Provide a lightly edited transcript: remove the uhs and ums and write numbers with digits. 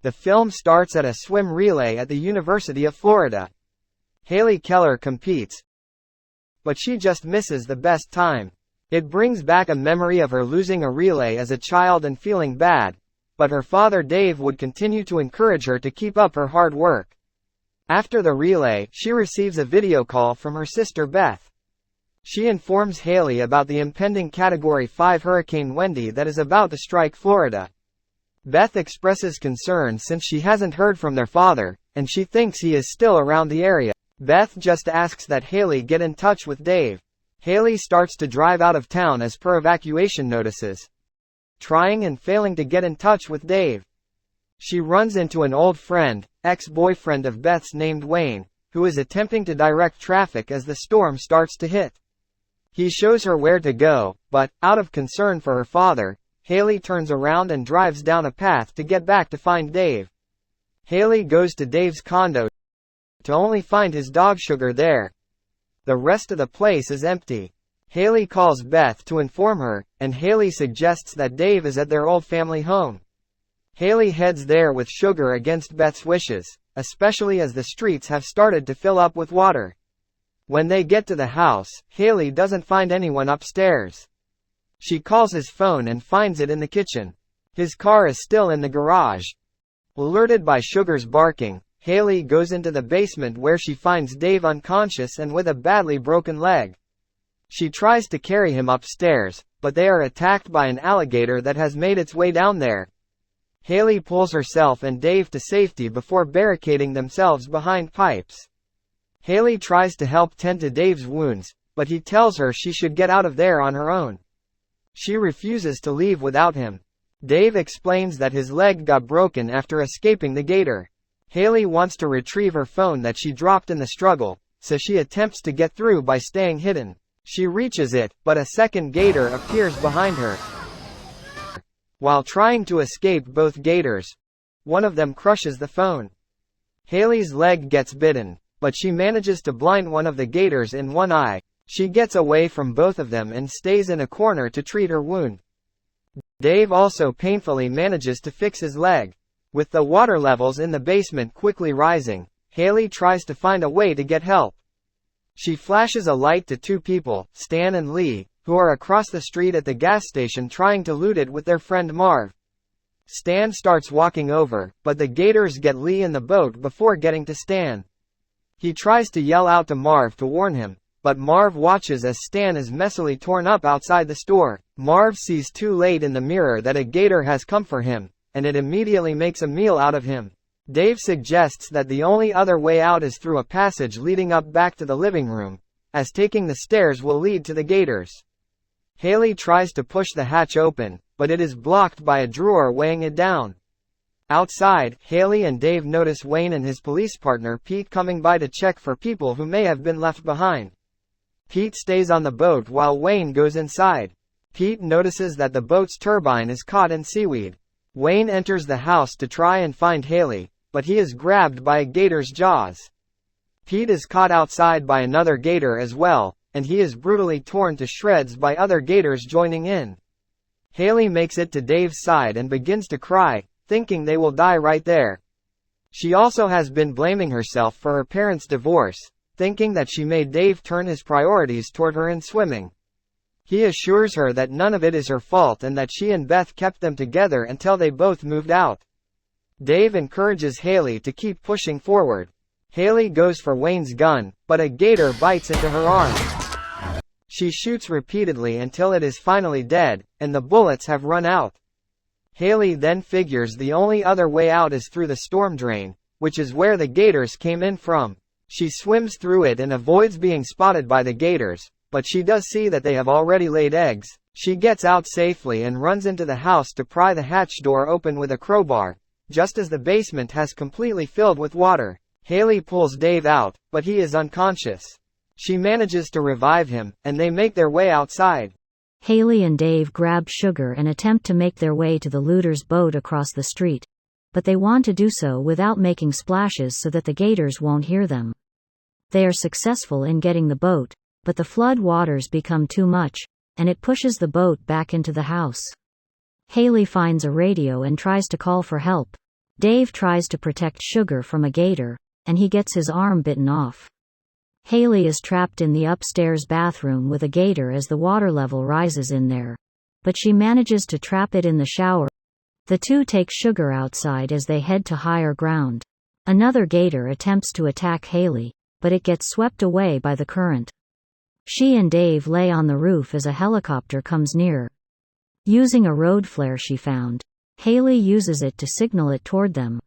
The film starts at a swim relay at the University of Florida. Haley Keller competes, but she just misses the best time. It brings back a memory of her losing a relay as a child and feeling bad, but her father Dave would continue to encourage her to keep up her hard work. After the relay, she receives a video call from her sister Beth. She informs Haley about the impending Category 5 Hurricane Wendy that is about to strike Florida. Beth expresses concern since she hasn't heard from their father, and she thinks he is still around the area. Beth just asks that Haley get in touch with Dave. Haley starts to drive out of town as per evacuation notices, trying and failing to get in touch with Dave. She runs into an old friend, ex-boyfriend of Beth's named Wayne, who is attempting to direct traffic as the storm starts to hit. He shows her where to go, but, out of concern for her father, Haley turns around and drives down a path to get back to find Dave. Haley goes to Dave's condo to only find his dog Sugar there. The rest of the place is empty. Haley calls Beth to inform her, and Haley suggests that Dave is at their old family home. Haley heads there with Sugar against Beth's wishes, especially as the streets have started to fill up with water. When they get to the house, Haley doesn't find anyone upstairs. She calls his phone and finds it in the kitchen. His car is still in the garage. Alerted by Sugar's barking, Haley goes into the basement where she finds Dave unconscious and with a badly broken leg. She tries to carry him upstairs, but they are attacked by an alligator that has made its way down there. Haley pulls herself and Dave to safety before barricading themselves behind pipes. Haley tries to help tend to Dave's wounds, but he tells her she should get out of there on her own. She refuses to leave without him. Dave explains that his leg got broken after escaping the gator. Haley wants to retrieve her phone that she dropped in the struggle, so she attempts to get through by staying hidden. She reaches it, but a second gator appears behind her. While trying to escape both gators, one of them crushes the phone. Haley's leg gets bitten, but she manages to blind one of the gators in one eye. She gets away from both of them and stays in a corner to treat her wound. Dave also painfully manages to fix his leg. With the water levels in the basement quickly rising, Haley tries to find a way to get help. She flashes a light to two people, Stan and Lee, who are across the street at the gas station trying to loot it with their friend Marv. Stan starts walking over, but the gators get Lee in the boat before getting to Stan. He tries to yell out to Marv to warn him, but Marv watches as Stan is messily torn up outside the store. Marv sees too late in the mirror that a gator has come for him, and it immediately makes a meal out of him. Dave suggests that the only other way out is through a passage leading up back to the living room, as taking the stairs will lead to the gators. Haley tries to push the hatch open, but it is blocked by a drawer weighing it down. Outside, Haley and Dave notice Wayne and his police partner Pete coming by to check for people who may have been left behind. Pete stays on the boat while Wayne goes inside. Pete notices that the boat's turbine is caught in seaweed. Wayne enters the house to try and find Haley, but he is grabbed by a gator's jaws. Pete is caught outside by another gator as well, and he is brutally torn to shreds by other gators joining in. Haley makes it to Dave's side and begins to cry, thinking they will die right there. She also has been blaming herself for her parents' divorce, thinking that she made Dave turn his priorities toward her in swimming. He assures her that none of it is her fault and that she and Beth kept them together until they both moved out. Dave encourages Haley to keep pushing forward. Haley goes for Wayne's gun, but a gator bites into her arm. She shoots repeatedly until it is finally dead, and the bullets have run out. Haley then figures the only other way out is through the storm drain, which is where the gators came in from. She swims through it and avoids being spotted by the gators, but she does see that they have already laid eggs. She gets out safely and runs into the house to pry the hatch door open with a crowbar, just as the basement has completely filled with water. Haley pulls Dave out, but he is unconscious. She manages to revive him, and they make their way outside. Haley and Dave grab Sugar and attempt to make their way to the looters' boat across the street, but they want to do so without making splashes so that the gators won't hear them. They are successful in getting the boat, but the flood waters become too much, and it pushes the boat back into the house. Haley finds a radio and tries to call for help, Dave tries to protect Sugar from a gator, and he gets his arm bitten off. Haley is trapped in the upstairs bathroom with a gator as the water level rises in there, but she manages to trap it in the shower. The two take Sugar outside as they head to higher ground. Another gator attempts to attack Haley, but it gets swept away by the current. She and Dave lay on the roof as a helicopter comes near. Using a road flare she found, Haley uses it to signal it toward them.